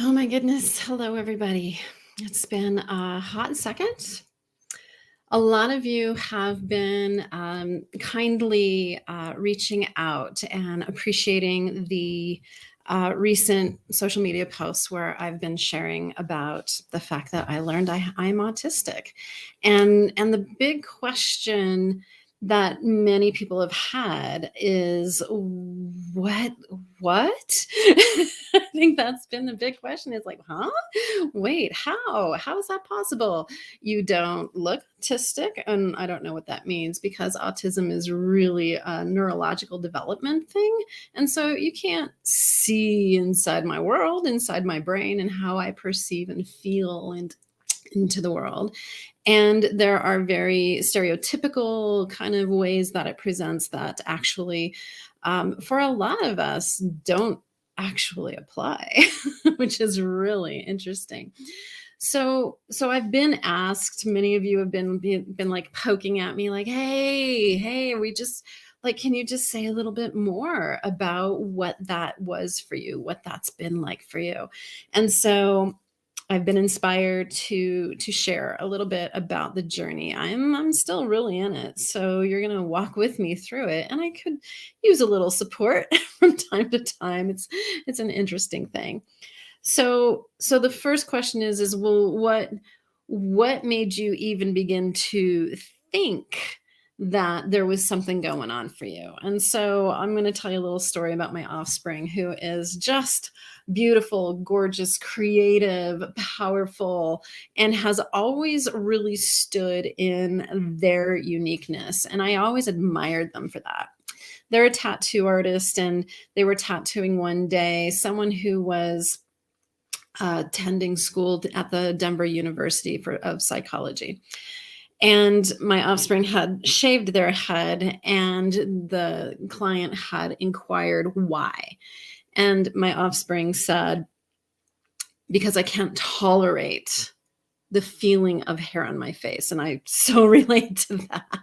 Oh my goodness. Hello, everybody. It's been a hot second. A lot of you have been kindly reaching out and appreciating the recent social media posts where I've been sharing about the fact that I learned I'm autistic. And the big question that many people have had is what? I think that's been the big question. It's like, huh? Wait, how is that possible? You don't look autistic, and I don't know what that means because autism is really a neurological development thing, and so you can't see inside my world, inside my brain, and how I perceive and feel and into the world. And there are very stereotypical kind of ways that it presents that actually, for a lot of us, don't actually apply, which is really interesting. So I've been asked, many of you have been like poking at me like, "Hey, we just like, can you just say a little bit more about what that was for you, what that's been like for you?" And so I've been inspired to share a little bit about the journey. I'm still really in it, so you're gonna walk with me through it, and I could use a little support from time to time. It's an interesting thing. So the first question is well, what made you even begin to think that there was something going on for you? And so I'm going to tell you a little story about my offspring, who is just beautiful, gorgeous, creative, powerful, and has always really stood in their uniqueness. And I always admired them for that. They're a tattoo artist, and they were tattooing one day someone who was attending school at the Denver University of Psychology. And my offspring had shaved their head, and the client had inquired why. And my offspring said, "Because I can't tolerate the feeling of hair on my face." And I so relate to that.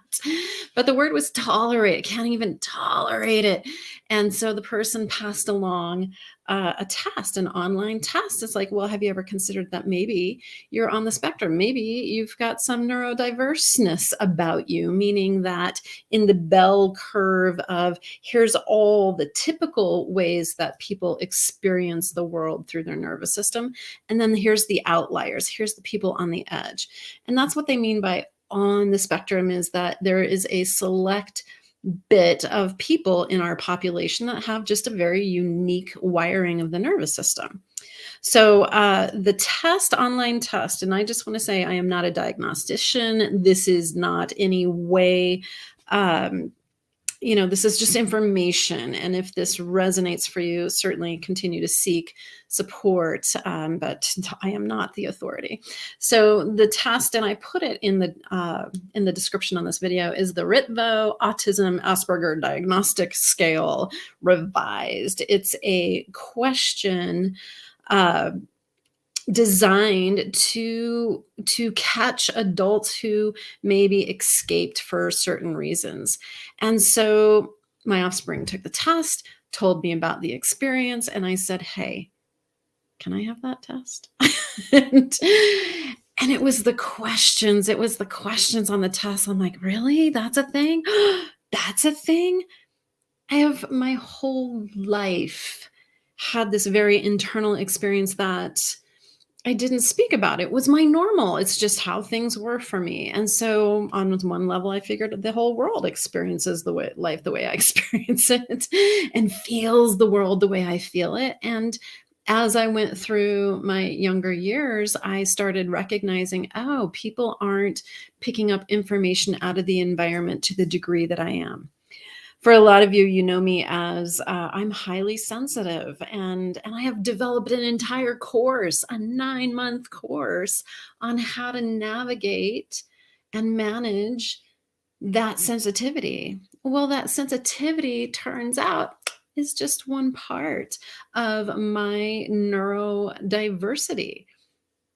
But the word was tolerate. Can't even tolerate it. And so the person passed along a test, an online test. It's like, well, have you ever considered that maybe you're on the spectrum? Maybe you've got some neurodiverseness about you, meaning that in the bell curve of here's all the typical ways that people experience the world through their nervous system. And then here's the outliers. Here's the people on the edge. And that's what they mean by on the spectrum, is that there is a select bit of people in our population that have just a very unique wiring of the nervous system. So the online test, and I just want to say I am not a diagnostician. This is not any way um, this is just information. And if this resonates for you, certainly continue to seek support. But I am not the authority. So the test, and I put it in the description on this video, is the Ritvo Autism Asperger Diagnostic Scale revised. It's a question designed to catch adults who maybe escaped for certain reasons. And so my offspring took the test, told me about the experience, and I said, "Hey, can I have that test?" and, and it was the questions on the test. I'm like, "Really? That's a thing?" That's a thing? I have my whole life had this very internal experience that I didn't speak about. It was my normal. It's just how things were for me. And so on one level, I figured the whole world experiences life the way I experience it and feels the world the way I feel it. And as I went through my younger years, I started recognizing, oh, people aren't picking up information out of the environment to the degree that I am. For a lot of you, you know me as I'm highly sensitive, and I have developed an entire course, a 9-month course on how to navigate and manage that sensitivity. Well, that sensitivity turns out is just one part of my neurodiversity.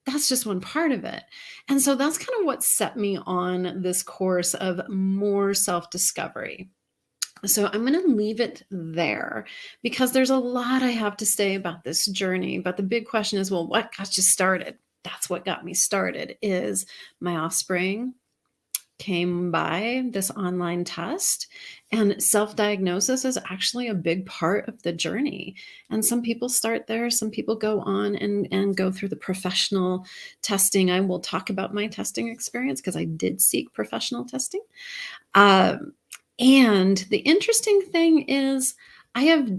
That's just one part of it. And so that's kind of what set me on this course of more self discovery. So I'm going to leave it there because there's a lot I have to say about this journey. But the big question is, well, what got you started? That's what got me started is my offspring came by this online test, and self-diagnosis is actually a big part of the journey. And some people start there, some people go on and go through the professional testing. I will talk about my testing experience because I did seek professional testing. Um, and the interesting thing is I have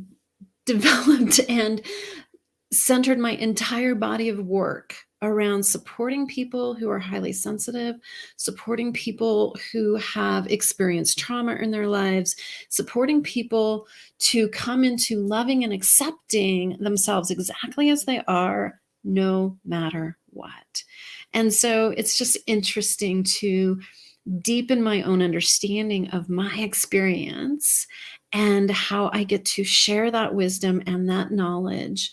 developed and centered my entire body of work around supporting people who are highly sensitive, supporting people who have experienced trauma in their lives, supporting people to come into loving and accepting themselves exactly as they are, no matter what. And so it's just interesting to deepen my own understanding of my experience and how I get to share that wisdom and that knowledge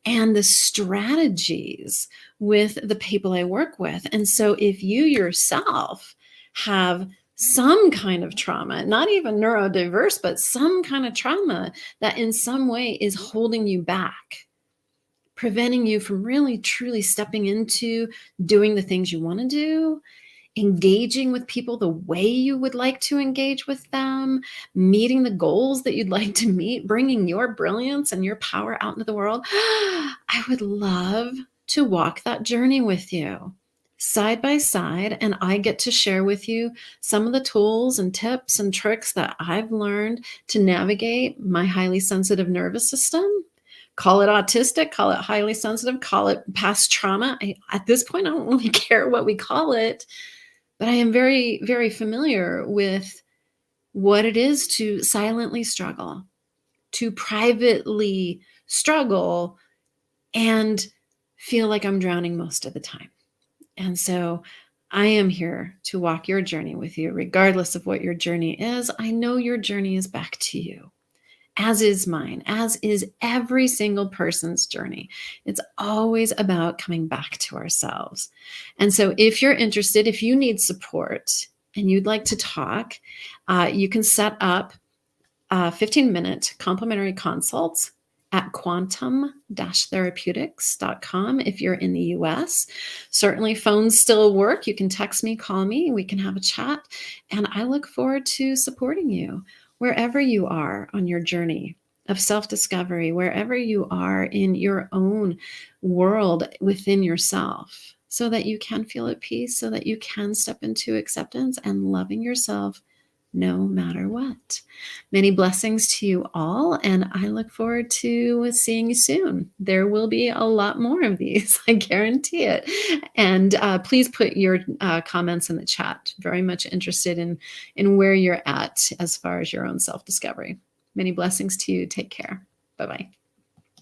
and the strategies with the people I work with. And so if you yourself have some kind of trauma, not even neurodiverse, but some kind of trauma that in some way is holding you back, preventing you from really truly stepping into doing the things you want to do, engaging with people the way you would like to engage with them, meeting the goals that you'd like to meet, bringing your brilliance and your power out into the world. I would love to walk that journey with you side by side. And I get to share with you some of the tools and tips and tricks that I've learned to navigate my highly sensitive nervous system. Call it autistic, call it highly sensitive, call it past trauma. At this point, I don't really care what we call it, but I am very, very familiar with what it is to silently struggle, to privately struggle and feel like I'm drowning most of the time. And so I am here to walk your journey with you, regardless of what your journey is. I know your journey is back to you, as is mine, as is every single person's journey. It's always about coming back to ourselves. And so if you're interested, if you need support and you'd like to talk, you can set up 15-minute complimentary consults at quantum-therapeutics.com if you're in the US. Certainly phones still work. You can text me, call me, we can have a chat. And I look forward to supporting you wherever you are on your journey of self-discovery, wherever you are in your own world within yourself, so that you can feel at peace, so that you can step into acceptance and loving yourself no matter what. Many blessings to you all, and I look forward to seeing you soon. There will be a lot more of these, I guarantee it. And please put your comments in the chat. Very much interested in where you're at as far as your own self-discovery. Many blessings to you. Take care. Bye-bye.